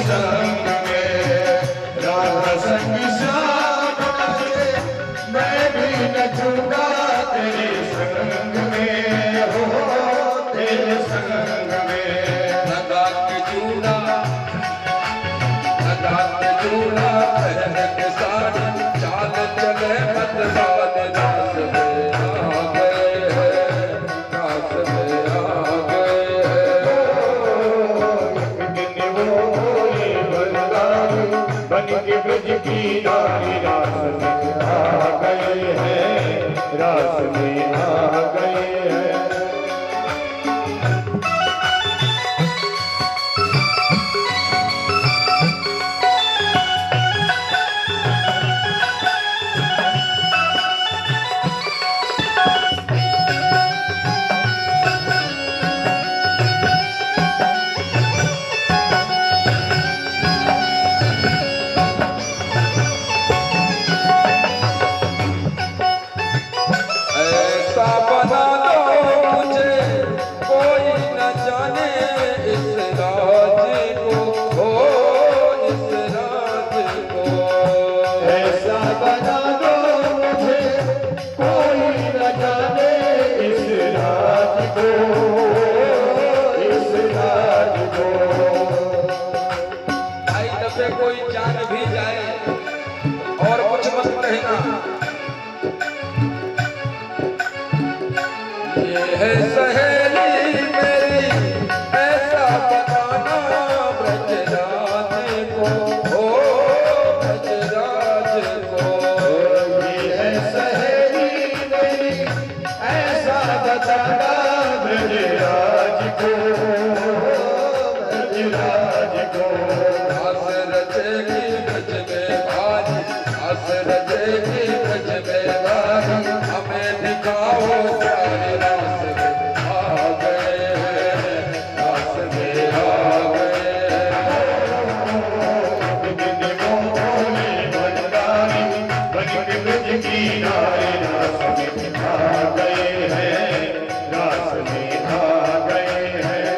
संग में, राधा संग श्याम रे, मैं भी नचूंगा तेरे संग में, हो तेरे संग में। लगा के चूड़ा पहन के साड़ी, चाल चले मतवाद, रास में आ गए हैं, रास में आ गए हैं। बन के ब्रज की नारी रास में आ गए हैं, रास में आ गए हैं। कोई जान भी जाए और कुछ मत कहना, ये है सहेली मेरी, ऐसा बताना ब्रजराज को, ओ ब्रजराज को। ये है सहेली मेरी, ऐसा बताना ब्रजराज को, ब्रजराज को। रचेगी ब्रज में भारी, आस रचेगी ब्रज में भारी, हमें दिखाओ प्यारे, रास में आ गए हैं, रास में आ गए बन के ब्रज की नारी, रास में आ गए हैं, रास में आ गए हैं।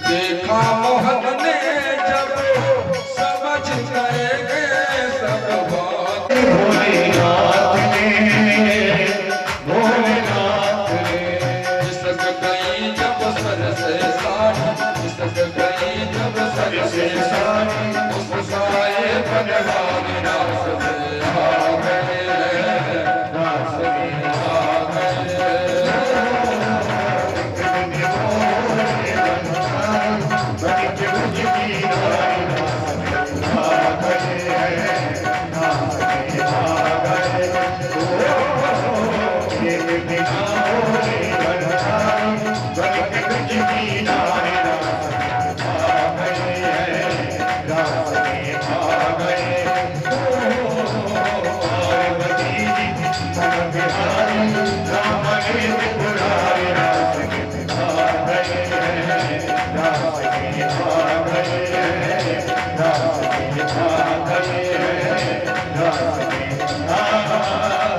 देखा मोहन ने जब समझ गए सब बात, भोलेनाथ ने, भोलेनाथ ने खिसक गई जब सर से साड़ी, खिसक गई जब सर से साड़ी, मुस्कुराए बनवारी, रास में आ गए हैं, रास में आ गए हैं। बन के ब्रज की नारी, रास में आ गए हैं, रास में आ गए। ये बिना भोले बनवारी, बन के ब्रज की नारी, रास में आ गए हैं, रास में आ गए। पार्वती जी धन बिहारी, राम ने पुरारी, रास में आ गए हैं, रास में आ गए हैं, रास में आ गए हैं, रास में आ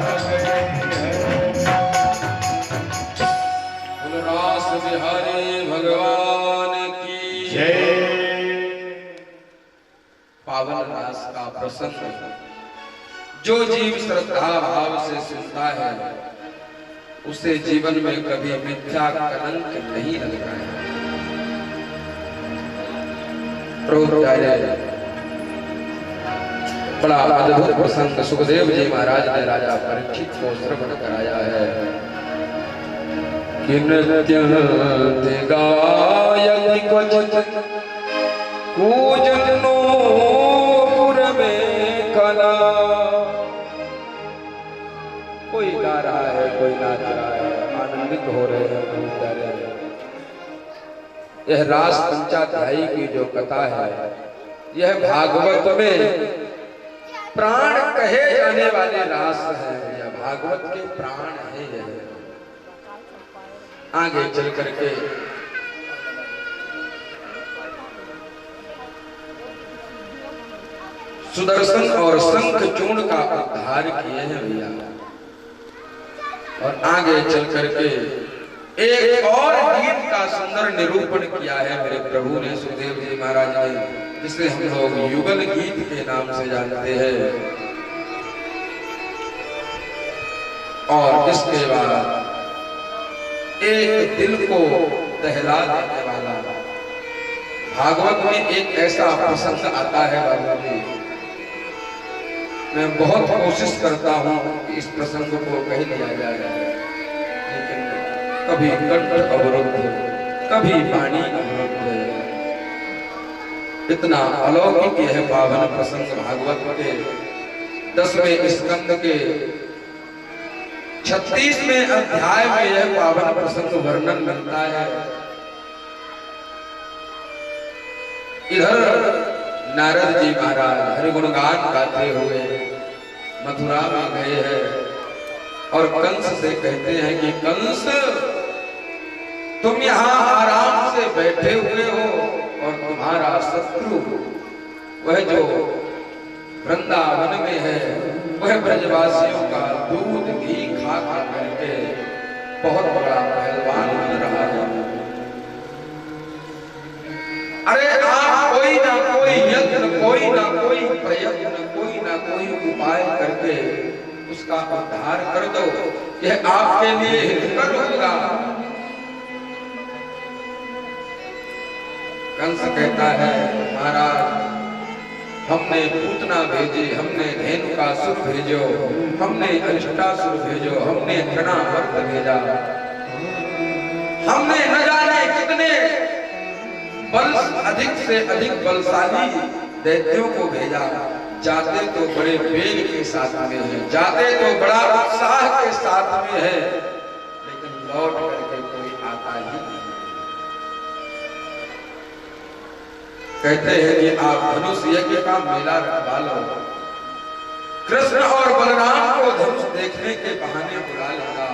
गए हैं। बोलो रास बिहारी भगवान की जय। पावन रास का प्रसंग जो जीव श्रद्धा भाव से सुनता है, उसे जीवन में कभी मिथ्या कलंक नहीं लगता है। बड़ा अद्भुत प्रसंग सुखदेव जी महाराज ने राजा परीक्षित को श्रवण कराया है कि नृत्य गायति क्वचित कूजनो पुर में वाला, कोई गा रहा है, कोई नाच रहा है, आनंदित हो रहे हैं बहुत प्यारे। यह रास पंचाध्यायी की जो कथा है, यह भागवत में प्राण कहे जाने वाले रास है। यह भागवत के प्राण है। यह आगे चल करके सुदर्शन और शंख चूर्ण का उद्धार किए हैं भैया। और आगे चल करके एक और गीत का सुंदर निरूपण किया है मेरे प्रभु ने, सुखदेव जी महाराज ने, जिसे हम लोग युगल गीत के नाम से जानते हैं। और इसके बाद एक दिल को दहला देने वाला भागवत में एक ऐसा प्रसंग आता है बाबू जी, मैं बहुत कोशिश करता हूं कि इस प्रसंग को कह लिया जाए, लेकिन कभी कंठ अवरुद्ध, कभी वाणी अवरुद्ध। इतना अलौकिक यह पावन प्रसंग भागवत के 10वें स्कंद के 36वें अध्याय में यह पावन प्रसंग वर्णन मिलता है। इधर नारद जी महाराज हरिगुणगान गाते हुए मथुरा में गए हैं और कंस से कहते हैं कि कंस, तुम यहाँ आराम से बैठे हुए हो और तुम्हारा शत्रु वह जो वृंदावन में है, वह ब्रजवासियों का दूध घी खा खा करके बहुत बड़ा पहलवान बन रहा है। अरे आप कोई ना कोई यत्न, कोई ना कोई प्रयत्न, कोई ना कोई उपाय करके उसका उद्धार कर दो, यह आपके लिए हितकर होगा। कंस कहता है, महाराज हमने पूतना भेजी, हमने धेनुकासुर भेजो, हमने अरिष्टासुर भेजो, हमने तृणावर्त भेजा, हमने न जाने कितने बल अधिक से अधिक बलशाली दैत्यों को भेजा। जाते तो बड़े वेग के साथ में है, जाते तो बड़ा उत्साह के साथ में है, लेकिन लौट करके कोई आता ही नहीं। कहते हैं कि आप धनुष यज्ञ का मेला रखवा लो, कृष्ण और बलराम को धनुष देखने के बहाने बुला लेगा।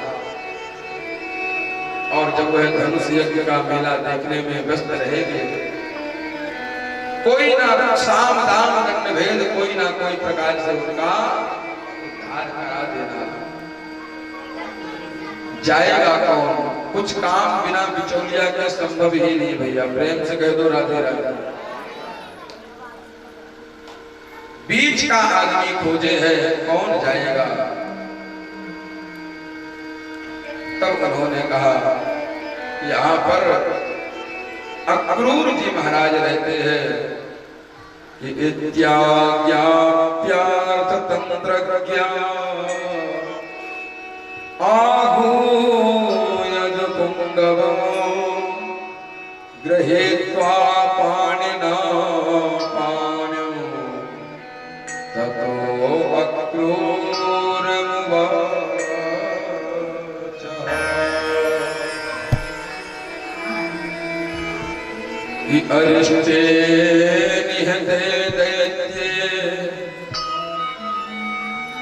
और जब वह धनुष यज्ञ का मेला देखने में व्यस्त रहेंगे, कोई ना साम दाम दंड भेद, कोई ना कोई प्रकार से उनका उद्धार करा देना। जाएगा कौन? कुछ काम बिना बिचौलिया के संभव ही नहीं भैया। प्रेम से कह दो राधे राधे। बीच का आदमी खोजे है, कौन जाएगा? तब उन्होंने कहा, यहाँ पर अक्रूर जी महाराज रहते हैं। इत्याज्ञाप्यार्थ तंत्र आहूयज पुंगवम् गृहीत्वा पाणिना पाण्यं ततो अक्रूरमुवाच। अरिष्टे निहते दैत्ये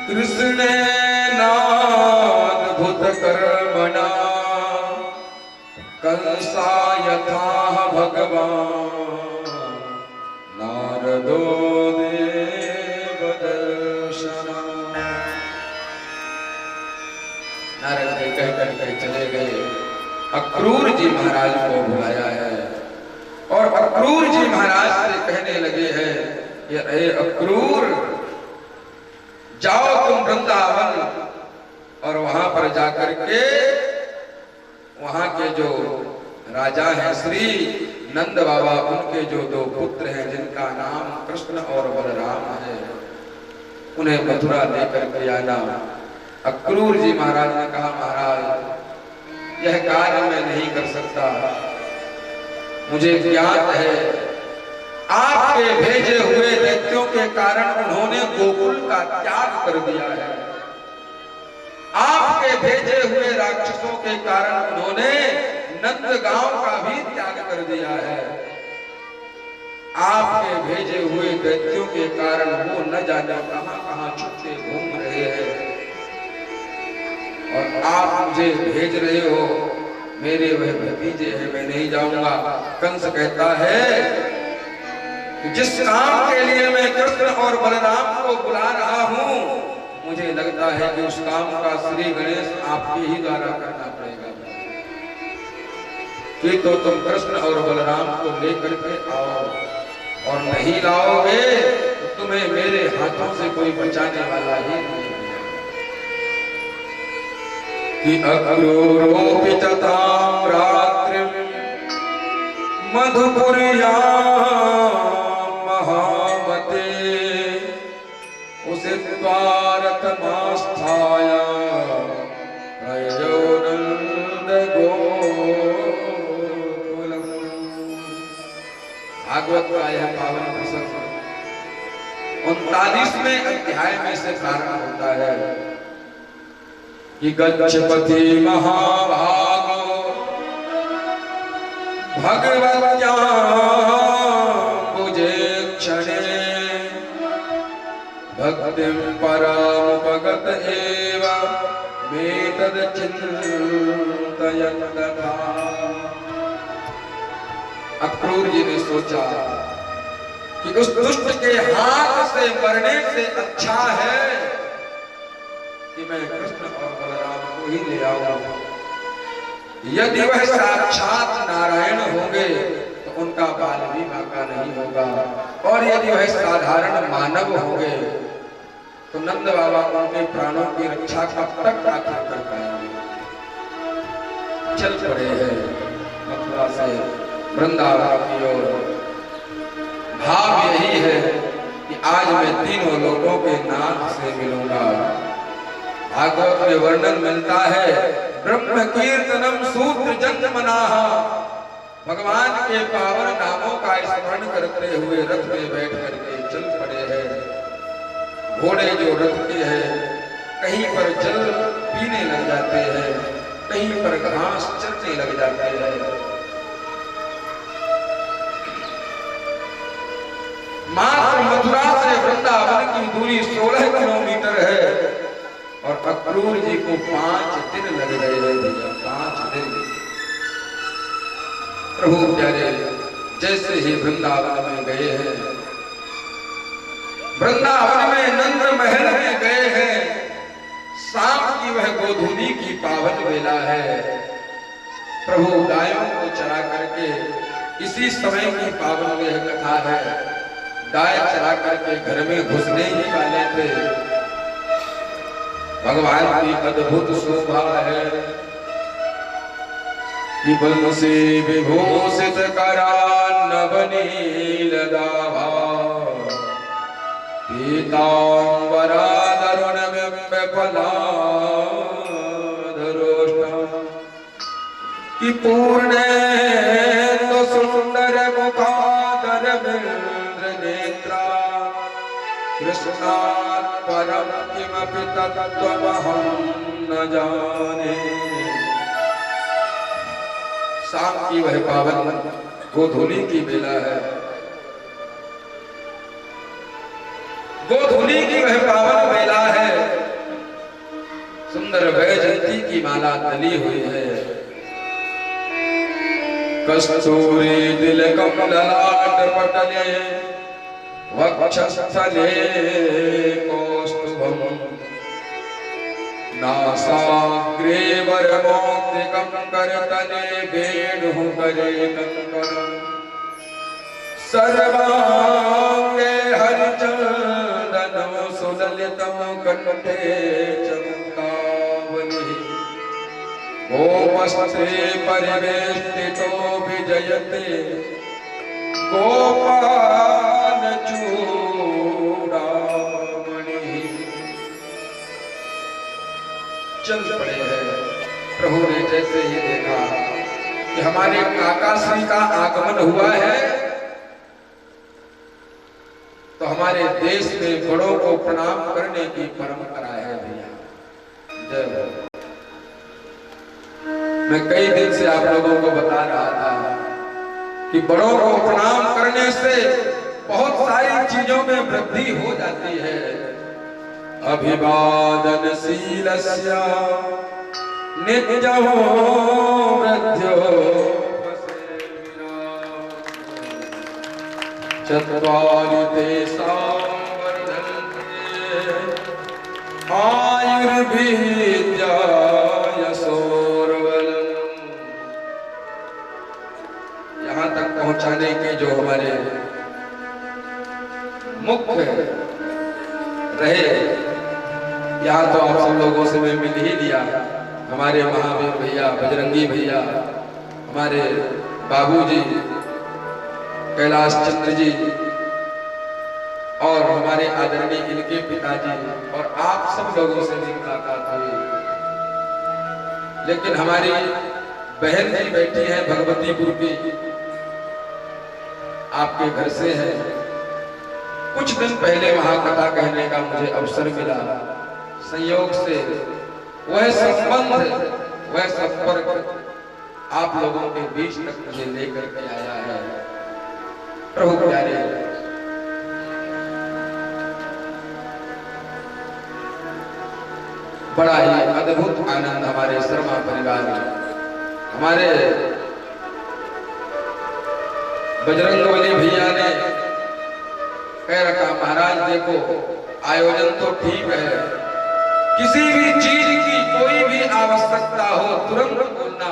कृष्णेनाद्भुत कर्मणा कंसा यथा भगवान् नारदो देवदर्शना। नारद जी कह करके चले गए, अक्रूर जी महाराज को बुलाया है और अक्रूर जी महाराज से कहने लगे हैं, ये अरे अक्रूर, जाओ तुम वृंदावन और वहां पर जाकर के वहां के जो राजा हैं श्री नंद बाबा, उनके जो 2 पुत्र हैं जिनका नाम कृष्ण और बलराम है, उन्हें मथुरा लेकर के आना। अक्रूर जी महाराज ने कहा, महाराज यह कार्य मैं नहीं कर सकता, मुझे ज्ञात है आपके भेजे हुए दैत्यों के कारण उन्होंने गोकुल का त्याग कर दिया है। आपके भेजे हुए राक्षसों के कारण उन्होंने नंदगांव का भी त्याग कर दिया है। आपके भेजे हुए दैत्यों के कारण वो न जाने कहां कहां छुपते घूम रहे हैं और आप मुझे भेज रहे हो, मेरे वह भतीजे हैं, मैं नहीं जाऊंगा। कंस कहता है कि जिस काम के लिए मैं कृष्ण और बलराम को बुला रहा हूं, मुझे लगता है कि उस काम का श्री गणेश आपके ही द्वारा करना पड़ेगा। कि तो तुम कृष्ण और बलराम को लेकर के आओ, और नहीं लाओगे तो तुम्हें मेरे हाथों से कोई बचाने वाला ही नहीं। कि अक्रूरोपिततां रात्रिं मधुपुर्यां महामते उषित्वा रथमास्थाय प्रययौ नन्दगोकुलम्। भागवत का यह पावन प्रसंग 39वें अध्याय में से प्रारंभ होता है कि गच्छपति महाभागो भगवत्याम्बुजे क्षणे भक्तिं परामुपगत एव मेतद् चिन्तयन् तथा। अक्रूर जी ने सोचा कि उस दुष्ट के हाथ से मरने से अच्छा है कि मैं कृष्ण और बलराम को ही ले आऊं। यदि वह साक्षात नारायण होंगे तो उनका बाल भी बांका नहीं होगा, और यदि वह साधारण मानव होंगे तो नंद बाबा उनके प्राणों की रक्षा कब तक आखिर कर पाएंगे। चल पड़े हैं मथुरा से वृंदावन की ओर। भाव यही है कि आज मैं तीनों लोगों के नाथ से मिलूंगा। भागवत में वर्णन मिलता है, ब्रह्म कीर्तनम सूत्र जन्मनाः। भगवान के पावन नामों का स्मरण करते हुए रथ में बैठ करके चल पड़े हैं। घोड़े जो रथ के हैं कहीं पर जल पीने लग जाते हैं, कहीं पर घास चरने लग जाते हैं। मात्र मथुरा से वृंदावन की दूरी 16 किलोमीटर है और अक्रूर जी को 5 दिन लग गए हैं भैया, 5 दिन। प्रभु प्यारे जैसे ही वृंदावन में गए हैं, वृंदावन में नंद महल में गए हैं, शाम की वह गोधूली की पावन वेला है। प्रभु गायों को चरा करके, इसी समय की पावन यह कथा है, गाय चरा करके घर में घुसने ही वाले थे। भगवान की अद्भुत शोभा है कि बंसी विभूषित करान्नवनील दाभा पीताम्बरादरुणबिम्बफलाधरोष्टा कि पूर्णे तो सुंदर मुखादरविंद्र नेत्रा कृष्णात् परम किमपि तत्त्वमहं न जाने। शाम की वह पावन गोधूली की बेला है, गोधूली की वह पावन बेला है। सुंदर वैजयंती की माला तली हुई है, कस्तूरी तिलकम ललाट पटले वक्षस्थले कौस्तुभम् नासाग्रे वरमौक्तिकं करतले वेणुः करे कंकणम् सर्वांगे हरिचन्दनं सुललितं कंठे चमुक्तावलिः गोमस्ते परिवेष्टितो विजयते गोपाल चूड़ामणि। चल पड़े हैं। प्रभु ने जैसे ही देखा कि हमारे काका श्री का आगमन हुआ है, में बड़ों को प्रणाम करने की परंपरा है भैया। जय हो। मैं कई दिन से आप लोगों को बता रहा था कि बड़ों को प्रणाम करने से बहुत सारी चीजों में वृद्धि हो जाती है। अभिवादनशीलस्य नित्यं वृद्ध्यो चत्वारि तेषां वर्धन्ते आयुर्विद्या यशोर्बलम्। यहाँ तक पहुंचाने के जो हमारे मुख्य रहे, यहाँ तो आप सब लोगों से मैं मिल ही लिया। हमारे महावीर भैया, बजरंगी भैया, हमारे बाबूजी कैलाश चंद्र जी और हमारे आदरणीय इनके पिताजी और आप सब लोगों से भी मुलाकात हुई। लेकिन हमारी बहन जी बैठी है भगवतीपुर की, आपके घर से है। कुछ दिन पहले महाकथा कहने का मुझे अवसर मिला। संयोग से वह संबंध, वह संपर्क आप लोगों के बीच तक मुझे लेकर के आया है। प्रभु प्यारे, बड़ा ही अद्भुत आनंद हमारे शर्मा परिवार में, हमारे बजरंगबली भैया ने कह रखा, महाराज देखो आयोजन तो ठीक है, किसी भी चीज की कोई भी आवश्यकता हो तुरंत बोलना,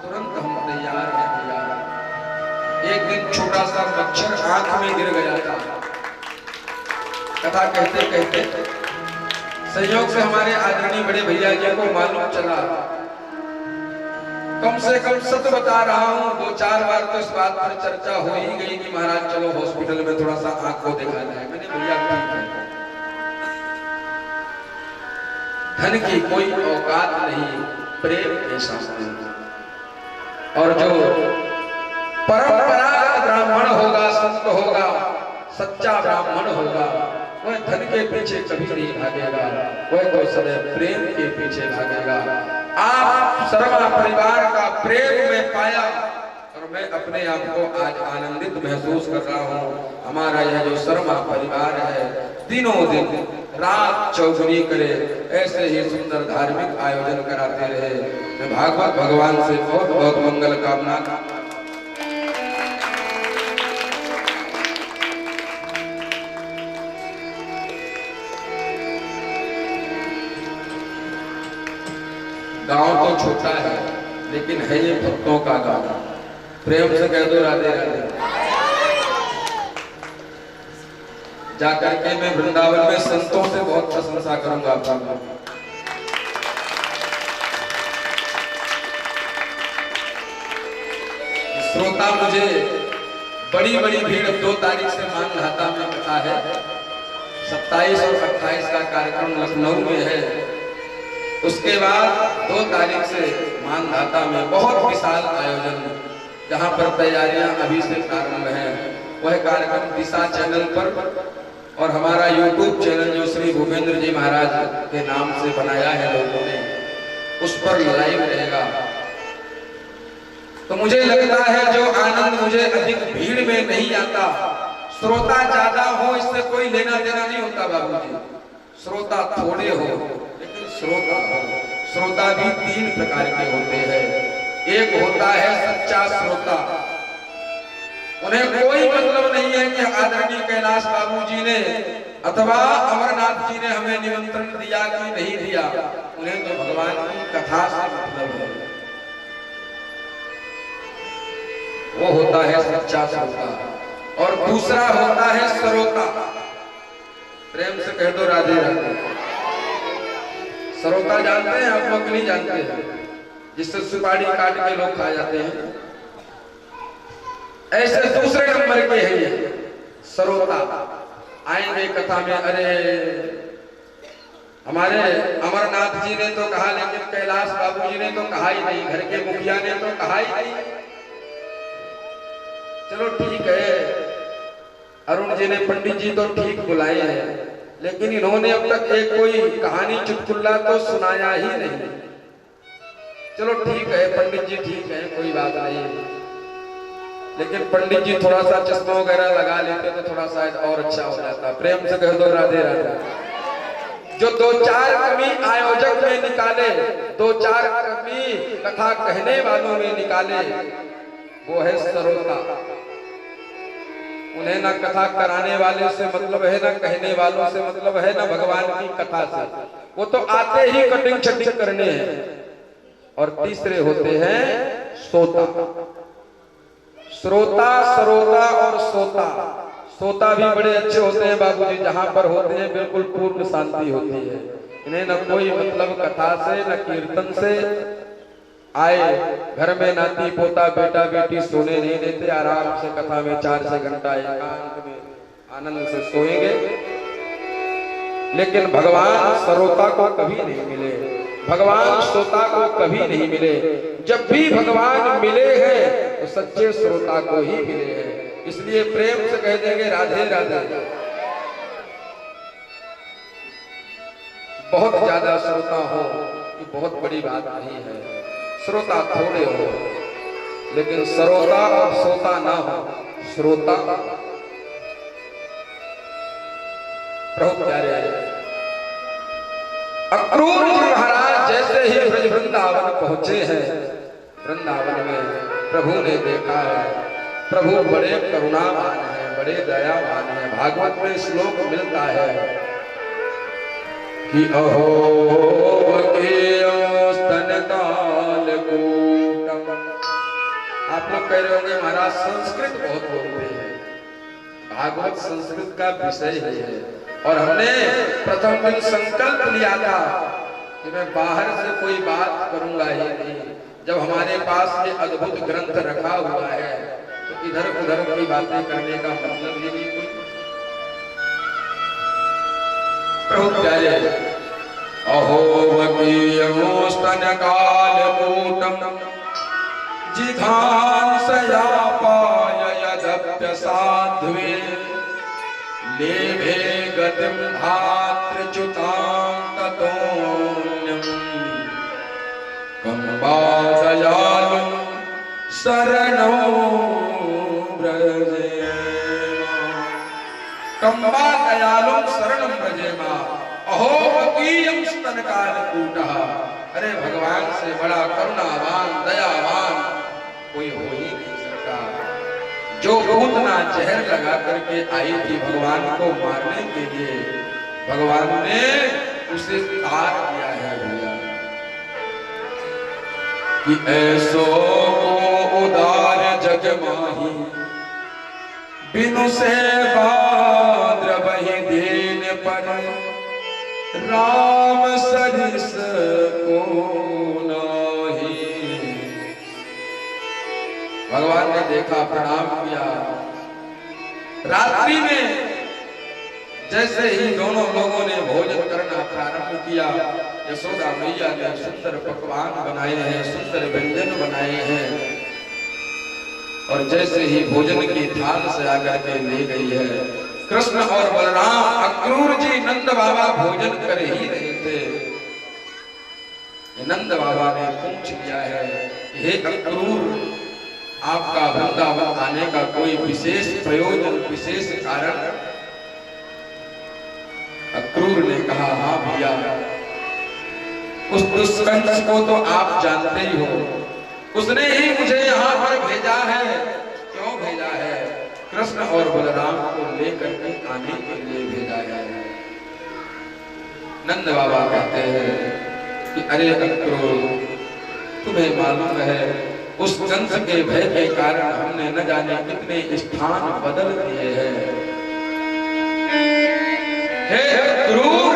तुरंत हम तैयार हैं भैया। एक दिन छोटा सा मच्छर आंख में गिर गया था। कथा कहते कहते संयोग से हमारे आदरणीय बड़े भैया जी को मालूम चला। कम से कम सच बता रहा हूं, 2-4 बार तो इस बात पर चर्चा हो ही गई कि महाराज चलो हॉस्पिटल में थोड़ा सा आंख को दिखा जाए। मैंने भैया ठीक है, धन की कोई औकात नहीं, प्रेम ऐसा नहीं। और जो परंपरागत ब्राह्मण होगा, संत होगा, सच्चा ब्राह्मण होगा, वह धन के पीछे कभी नहीं भागेगा, वह तो सदैव प्रेम के पीछे भागेगा। आप शर्मा परिवार का प्रेम में पाया और मैं अपने आप को आज आनंदित महसूस कर रहा हूँ। हमारा यह जो शर्मा परिवार है, दिनों दिन रात चौगुनी करे, ऐसे ही सुंदर धार्मिक आयोजन कराते रहे। मैं भागवत भगवान से बहुत बहुत मंगल कामना करता हूं। गांव तो छोटा है लेकिन है ये भक्तों का गांव। प्रेम से कह दो राधे राधे। जाकर के मैं वृंदावन में संतों से बहुत प्रशंसा करूंगा आपका। श्रोता मुझे बड़ी बड़ी भीड़ 2 तारीख से मानधाता में कथा है, 27 और 28 का कार्यक्रम लखनऊ में है। उसके बाद 2 तारीख से मानधाता में बहुत विशाल आयोजन, जहां पर तैयारियां अभी से प्रारंभ हैं। वह कार्यक्रम दिशा चैनल पर और हमारा यूट्यूब चैनल जो श्री भूपेंद्र जी महाराज के नाम से बनाया है लोगों ने, उस पर लाइव रहेगा। तो मुझे लगता है जो आनंद मुझे अधिक भीड़ में नहीं आता, श्रोता ज्यादा हो इससे कोई लेना देना नहीं होता बाबूजी। श्रोता थोड़े हो लेकिन श्रोता हो। श्रोता भी 3 प्रकार के होते हैं। एक होता है सच्चा श्रोता, उन्हें कोई मतलब नहीं है कि आदरणीय कैलाश बाबूजी ने अथवा अमरनाथ जी ने हमें निमंत्रण दिया कि नहीं दिया, उन्हें तो भगवान की कथा से मतलब है। वो होता है सच्चा श्रोता। और दूसरा होता है श्रोता। प्रेम से कह दो राधे राधे। श्रोता जानते हैं आप लोग? नहीं जानते हैं? जिससे सुपारी काट के लोग खा जाते हैं, ऐसे दूसरे नंबर के हैं ये श्रोता। आएंगे कथा में, अरे हमारे अमरनाथ जी ने तो कहा लेकिन कैलाश बाबूजी ने तो कहा ही नहीं, घर के मुखिया ने तो कहा ही नहीं। चलो ठीक है, अरुण जी ने पंडित जी तो ठीक बुलाए हैं, लेकिन इन्होंने अब तक एक कोई कहानी चुटकुला तो सुनाया ही नहीं। चलो ठीक है पंडित जी, ठीक है, कोई बात नहीं, लेकिन पंडित जी थोड़ा सा चश्मा वगैरह लगा लेते तो थोड़ा शायद और अच्छा हो जाता। प्रेम से कह दो राधे राधे। जो दो चार कमी आयोजक में निकाले, दो चार कमी कथा कहने वालों में निकाले, वो है श्रोता। उन्हें ना कथा कराने वाले से मतलब है, ना कहने वालों से मतलब है, ना भगवान की कथा से। वो तो आते ही कटिंग छटिंग करने हैं। और तीसरे होते हैं सोता। श्रोता, सरोता और सोता। सोता भी बड़े अच्छे होते हैं बाबूजी, जहां पर होते हैं बिल्कुल पूर्ण शांति होती है। इन्हें न कोई मतलब कथा से न कीर्तन से। आए घर में नाती पोता बेटा बेटी सोने नहीं देते, आराम से कथा में 4 घंटा एकांत में आनंद से सोएंगे। लेकिन भगवान सरोता को कभी नहीं मिले, भगवान श्रोता को कभी नहीं मिले। जब भी भगवान मिले हैं तो सच्चे श्रोता को ही मिले हैं। इसलिए प्रेम से कह देंगे राधे राधे। बहुत ज्यादा श्रोता हो ये बहुत बड़ी बात नहीं है, श्रोता थोड़े हो, लेकिन सरोता और श्रोता ना हो। श्रोता प्रभु प्यारे अक्रूर जी महाराज जैसे ही ब्रज वृंदावन पहुंचे हैं, वृंदावन में प्रभु ने देखा है प्रभु बड़े करुणावान हैं, बड़े दयावान हैं। भागवत में श्लोक मिलता है कि अहो स्तनकाल कूटम। आप लोग कह रहे होंगे महाराज संस्कृत बहुत बोलते हैं। भागवत संस्कृत का विषय ही है। और हमने प्रथम दिन संकल्प लिया था कि मैं बाहर से कोई बात करूंगा ही नहीं। जब हमारे पास ये अद्भुत ग्रंथ रखा हुआ है तो इधर उधर की बातें करने का मतलब ही नहीं कोई। प्रभु प्यारे अहो वकीयो स्तनकाल कूटम जिघांसयापाय यदप्यसाध्वे लेभे गतिं भातृच्युतां ततोऽन्यं कम्बा दयालुं शरणो व्रजेम। कम्बा दयालुं शरणं व्रजेम। अहो वकीयं स्तनकालकूटः। अरे भगवान से बड़ा करुणावान दयावान कोई हो ही नहीं सकता। जो पूतना जहर लगा करके आई थी भगवान को मारने के लिए, भगवान ने उसे तार दिया है भैया कि ऐसो को उदार जग माही बिनु से भाद्र वही दीन पर राम सरिस को नाही। भगवान ने देखा, प्रणाम किया। रात्रि में जैसे ही दोनों लोगों ने भोजन करना प्रारंभ किया, यशोदा मैया ने सुंदर पकवान बनाए हैं, सुंदर व्यंजन बनाए हैं। और जैसे ही भोजन की थाल से आकर के ले गई है, कृष्ण और बलराम अक्रूर जी नंद बाबा भोजन कर ही रहे थे। नंद बाबा ने पूछ लिया है, हे अक्रूर, आपका वृंदावन आने का कोई विशेष प्रयोजन, विशेष कारण? अक्रूर ने कहा, हाँ भैया, उस दुष्कंस को तो आप जानते ही हो, उसने ही मुझे यहाँ पर भेजा है। क्यों भेजा है? कृष्ण और बलराम को लेकर के आने के लिए भेजा है। नंद बाबा कहते हैं कि अरे अक्रूर, तुम्हें मालूम है उस कंस के भय के कारण हमने न जाने कितने स्थान बदल दिए हैं। हे अक्रूर,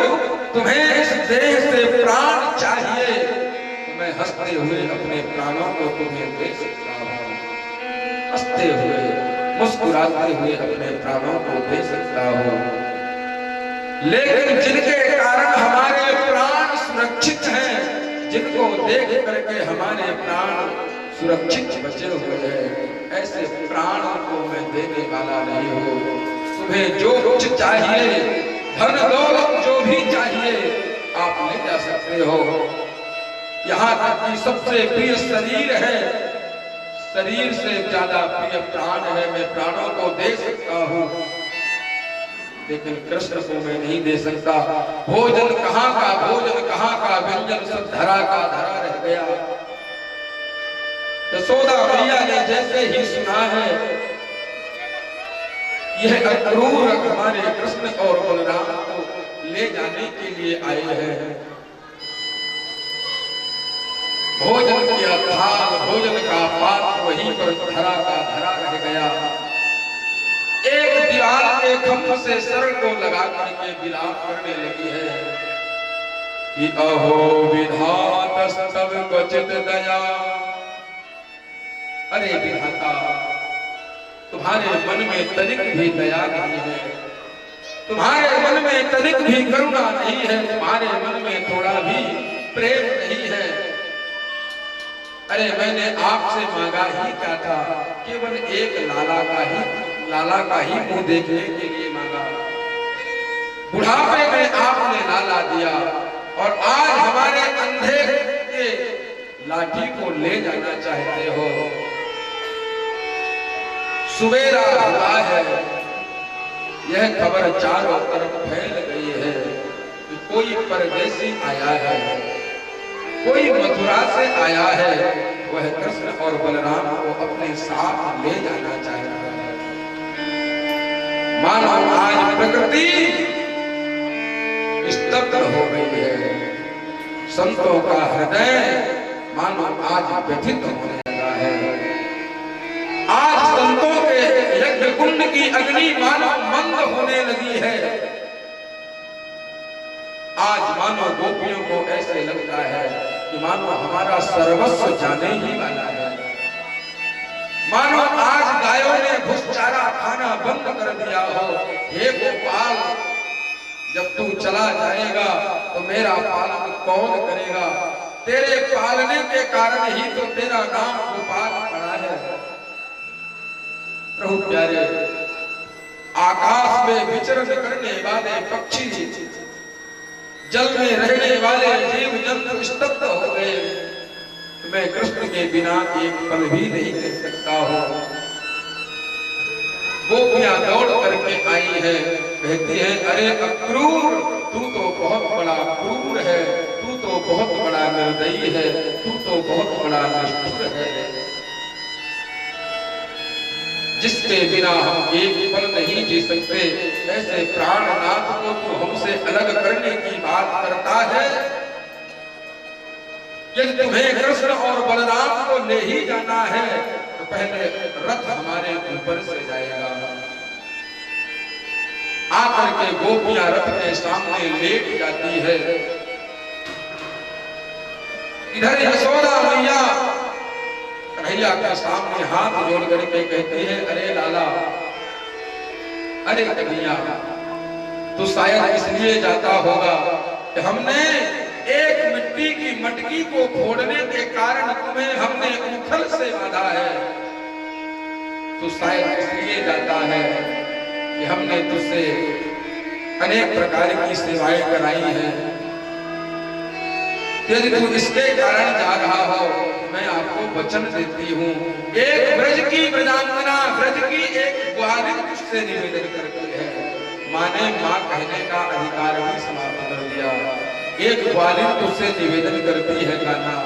तुम्हें इस देह से प्राण चाहिए तो मैं हंसते हुए अपने प्राणों को तुम्हें दे सकता हूँ। हंसते हुए मुस्कुराते हुए अपने प्राणों को दे सकता हूँ। लेकिन जिनके कारण हमारे प्राण सुरक्षित हैं, जिनको देख करके हमारे प्राण सुरक्षित बचे हुए हैं, ऐसे प्राण को मैं देने वाला नहीं हूँ। तुम्हें जो कुछ चाहिए, धन दौलत जो भी चाहिए आप ले जा सकते हो। यहाँ तक कि सबसे प्रिय शरीर है, शरीर से ज्यादा प्रिय प्राण है, मैं प्राणों को दे सकता हूँ, लेकिन कृष्ण को मैं नहीं दे सकता। भोजन कहाँ का भोजन, कहाँ का व्यंजन, सब धरा का धरा रह गया। यशोदा मैया ने जैसे ही सुना है यह अक्रूर हमारे कृष्ण और बलराम को ले जाने के लिए आए हैं, भोजन किया थाल, भोजन का पात्र वहीं पर धरा का धरा रह गया। एक दीवार के खंभ से सर को लगा करके विलाप करने लगी है कि अहो विधाता सब क्वचित दया। अरे विधाता, तुम्हारे मन में तनिक भी दया नहीं है, तुम्हारे मन में तनिक भी करुणा नहीं है, तुम्हारे मन में थोड़ा भी प्रेम नहीं है। अरे मैंने आपसे मांगा ही क्या था, केवल एक लाला का ही मुंह देखने के लिए मांगा। बुढ़ापे में आपने लाला दिया और आज हमारे अंधे के लाठी को ले जाना चाहते हो। सुबेरा हुआ है, यह खबर चारों तरफ फैल गई है कि कोई परदेसी आया है, कोई मथुरा से आया है, वह कृष्ण और बलराम को अपने साथ ले जाना चाहता है। मानो आज प्रकृति स्तब्ध हो गई है, संतों का हृदय मानो आज व्यथित होने लगा है। आज संतों के यज्ञ कुंड की अग्नि मानो मंद होने लगी है। आज मानो गोपियों को ऐसे लगता है कि मानो हमारा सर्वस्व जाने ही वाला है। मानो आज गायों ने भूसचारा खाना बंद कर दिया हो। हे गोपाल, जब तू चला जाएगा तो मेरा पालन कौन करेगा? तेरे पालने के कारण ही तो तेरा नाम गोपाल पड़ा है। प्रभु प्यारे, आकाश में विचरण करने वाले पक्षी, जल में रहने वाले जीव जंतु स्तब्ध हो गए। मैं कृष्ण के बिना एक पल भी नहीं रह सकता हूँ। गोपियां दौड़ करके आई है, कहती है अरे अक्रूर, तू तो बहुत बड़ा क्रूर है, तू तो बहुत बड़ा निर्दयी है, तू तो बहुत बड़ा निष्ठुर है, जिसके बिना हम एक पल नहीं जी सकते, ऐसे प्राणनाथ को तू हमसे अलग करने की बात करता है। यदि तुम्हें कृष्ण और बलराम को ले ही जाना है तो पहले रथ हमारे ऊपर से जाएगा। आकर के गोपियां रथ के सामने लेट जाती है। इधर यशोदा मैया कन्हैया के सामने हाथ जोड़ करके कहती है अरे लाला, अरे कन्हैया, तू शायद इसलिए जाता होगा कि हमने एक मिट्टी की मटकी को फोड़ने के कारण तुम्हें हमने उथल से बांधा है। तू शायद इसलिए जाता है कि हमने तुझसे अनेक प्रकार की सेवाएं कराई हैं। यदि तू इसके कारण जा रहा हो, मैं आपको वचन देती हूँ, एक ब्रज की ब्रजांगना, ब्रज की एक ग्वालिन तुझसे निवेदन करती है। माँ ने माँ कहने का अधिकार भी समाप्त कर दिया। एक ग्वालिन तुझसे निवेदन करती है कान्हा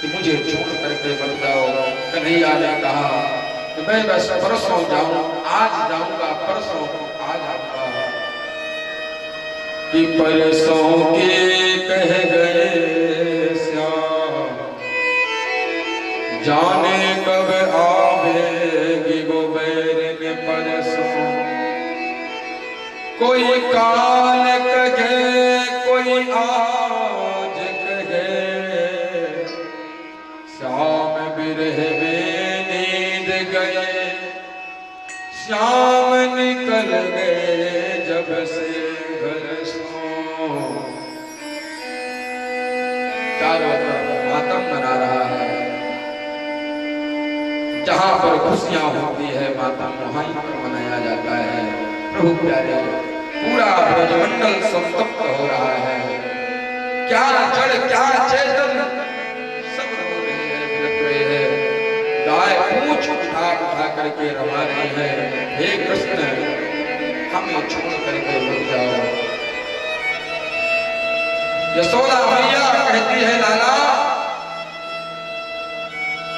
कि मुझे छोड़ करके मत जाओ। कन्हैया ने कहा कि मैं बस परसों जाऊं, आज जाऊंगा, परसों आ जाऊंगा। कि परसों के कह गए श्याम, जाने कब आवेगी वो बैरिन परसों। कोई काल कहे, कोई आज कहे, श्याम बिरह में नींद गए, श्याम निकल गए जब से घर सो। चारों तरफ मातम मना रहा है। जहां पर खुशियां होती है मातम वहीं पर मनाया जाता है। प्रभु प्यारे पूरा ब्रजमंडल संतप्त हो रहा है। क्या जड़ क्या चेतन सब रो रहे हैं, बिलख रहे हैं। गाय पूंछ उठा उठा करके रमा रहे हैं, हे कृष्ण हमें छोड़ करके मत जाओ। यशोदा मैया कहती है लाला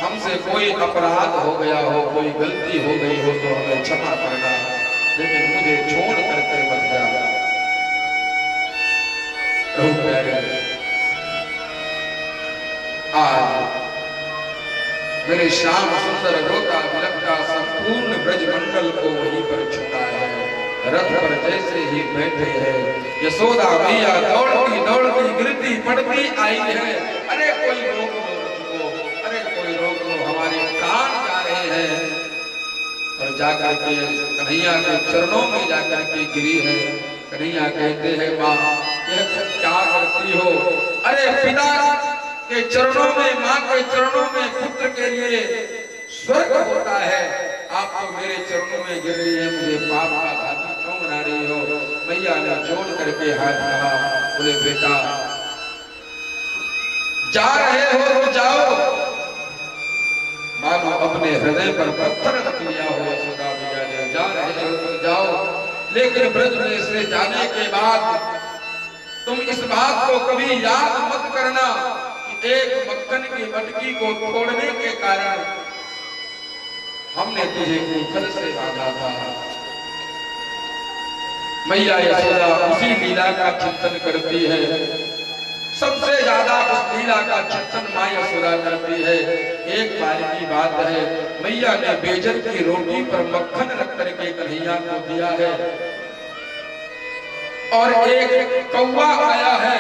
हमसे कोई अपराध हो गया हो, कोई गलती हो गई हो तो हमें क्षमा करना, लेकिन मुझे छोड़ करके मत जाओ। प्रभु प्यारे आज मेरे श्याम सुंदर रोता बिलखता संपूर्ण ब्रजमंडल को वहीं पर छुटा है। रथ पर जैसे ही बैठे हैं यशोदा मैया दौड़ती दौड़ती गिरती पड़ती आई है। अरे कोई रोक लो मुझको, अरे कोई रोक लो, हमारे प्राण जा रहे हैं। और जाकर के कन्हैया के चरणों में जाकर के गिरी है। कन्हैया कहते हैं माँ यह क्या करती हो? अरे पिता के चरणों में, माँ के चरणों में पुत्र के लिए स्वर्ग होता है, आप तो मेरे चरणों में गिर रही है, मुझे पाप का भागी क्यों बना रही हो? मैया ने जोड़ करके हाथ कहा, बोले बेटा जा रहे हो तो जाओ। मानो अपने हृदय पर पत्थर रख लिया हो यशोदा मैया ने, जा रहे हो तो जाओ, लेकिन ब्रज में से जाने के बाद तुम इस बात को कभी याद मत करना कि एक मक्खन की मटकी को तोड़ने के कारण हमने तुझे कुफल से बांधा था। मैया यशोदा उसी लीला का चिंतन करती है, सबसे ज्यादा उस लीला का चिंतन माँ यशोदा करती है। एक बार की बात है, मैया ने बेजन की रोटी पर मक्खन रख करके कन्हैया को दिया है और एक कौवा आया है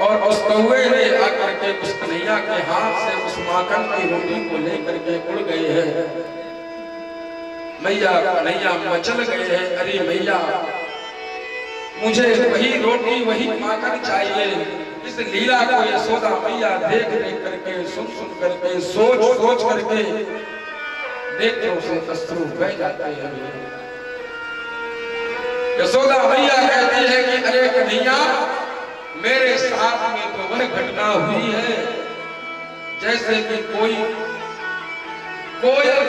और उस कौवे ने आकर के उस कन्हैया के हाथ से उस माखन की रोटी को लेकर के उड़ गए हैं। मैया कन्हैया मचल गए हैं, अरे मैया मुझे वही रोटी वही माखन चाहिए। इस लीला को यशोदा मैया देख देख करके, सुन सुन करके, सोच सोच करके नेत्रों से अश्रु बह जाते हैं। यशोदा मैया कहती है कि अरे कन्हैया मेरे साथ में तो वह घटना हुई है जैसे कि कोई कोयल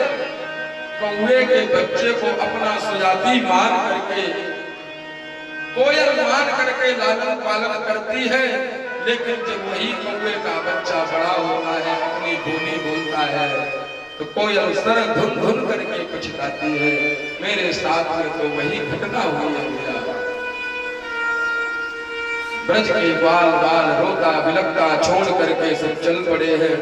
कौवे के बच्चे को अपना सुजाती मान करके, कोयल मान करके लालन पालन करती है, लेकिन जब वही कौवे का बच्चा बड़ा होता है, अपनी बोली बोलता है, तो कोयल सर धुन धुन करके पछताती है। मेरे साथ में तो वही घटना हुई है। ब्रज के बाल बाल रोता बिलखता छोड़ करके सब चल पड़े हैं।